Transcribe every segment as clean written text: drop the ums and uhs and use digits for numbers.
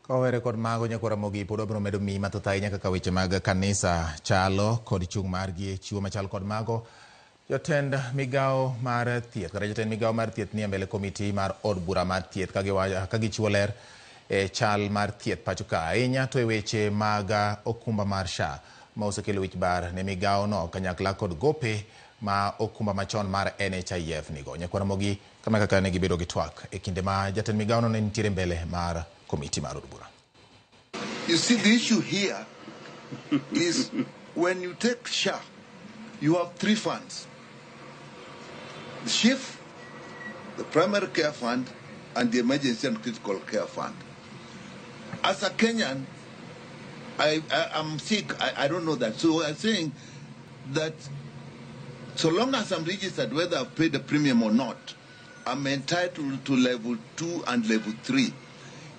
Kowere kod mago nyako Ramogi pod obiro medo mi mathoth ahinya kaka weche mag kanisa chalo kod chung' margi e chiwo machal kod mago. Jotend Migao mar thieth kata jotend Migao mar thieth ni mbele komiti mar od bura mar thieth ka gichiwo ler e chal mar thieth pachoka ahinya to e weche mag okumba mar SHA ma osekelo wich bar ne Migao no kanyakla kod gope ma okumba machon mar NHIF nigo. Nyako Ramogi kama kaka ne gibedo gi twak e kinde ma jatend Migao no ne nitiere mbele mar komiti mar od bura. You see, the issue here is when you take SHA, you have three funds. The SHIF, the primary care fund, and the emergency and critical care fund. As a Kenyan, I'm sick, I don't know that. So I'm saying that so long as I'm registered, whether I've paid the premium or not, I'm entitled to level 2 and level 3.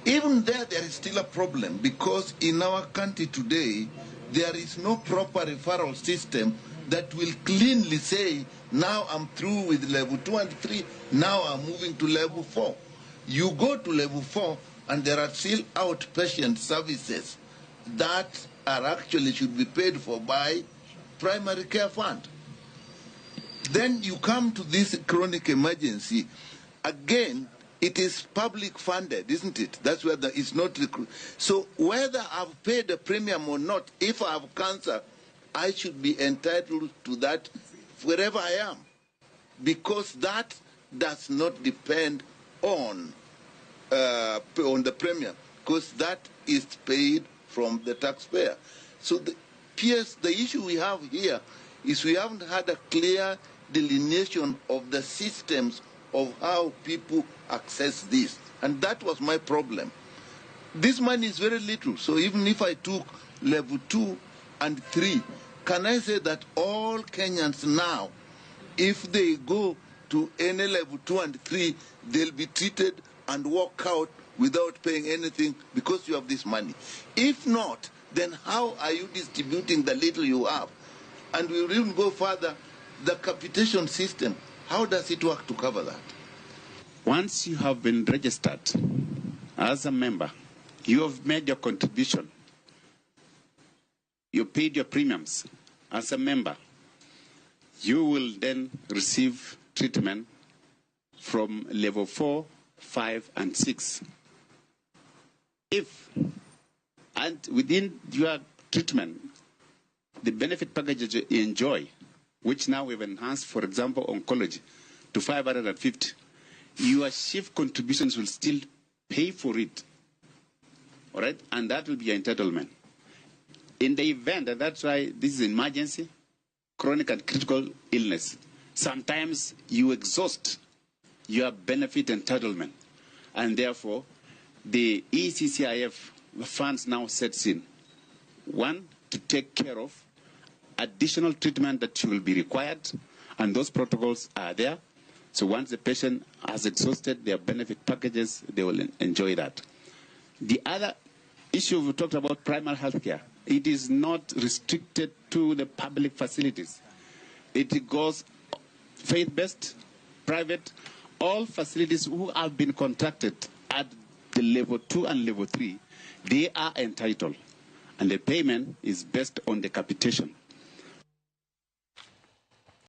Even there is still a problem because in our country today, there is no proper referral system that will cleanly say, now I'm through with level 2 and 3, now I'm moving to level 4. You go to level 4 and there are still outpatient services that are actually should be paid for by primary care fund. Then you come to this chronic emergency. Again, it is public funded, isn't it? That's where it's not. So whether I've paid a premium or not, if I have cancer, I should be entitled to that wherever I am, because that does not depend on the premium, because that is paid from the taxpayer. So the issue we have here is we haven't had a clear delineation of the systems of how people access this. And that was my problem. This money is very little. So even if I took level 2 and 3, can I say that all Kenyans now, if they go to any level 2 and 3, they'll be treated and walk out without paying anything because you have this money? If not, then how are you distributing the little you have? And we'll even go further, the capitation system. How does it work to cover that? Once you have been registered as a member, you have made your contribution, you paid your premiums as a member, you will then receive treatment from level 4, 5, and 6. If, and within your treatment, the benefit packages you enjoy, which now we've enhanced, for example, oncology, to 550, your SHIF contributions will still pay for it. All right? And that will be your entitlement. In the event, and that's why this is emergency, chronic and critical illness, sometimes you exhaust your benefit entitlement. And therefore, the ECCIF funds now sets in. One, to take care of additional treatment that will be required, and those protocols are there. So once the patient has exhausted their benefit packages, they will enjoy that. The other issue we talked about, primary health care, it is not restricted to the public facilities. It goes faith-based, private, all facilities who have been contracted at the level 2 and level 3, they are entitled. And the payment is based on the capitation.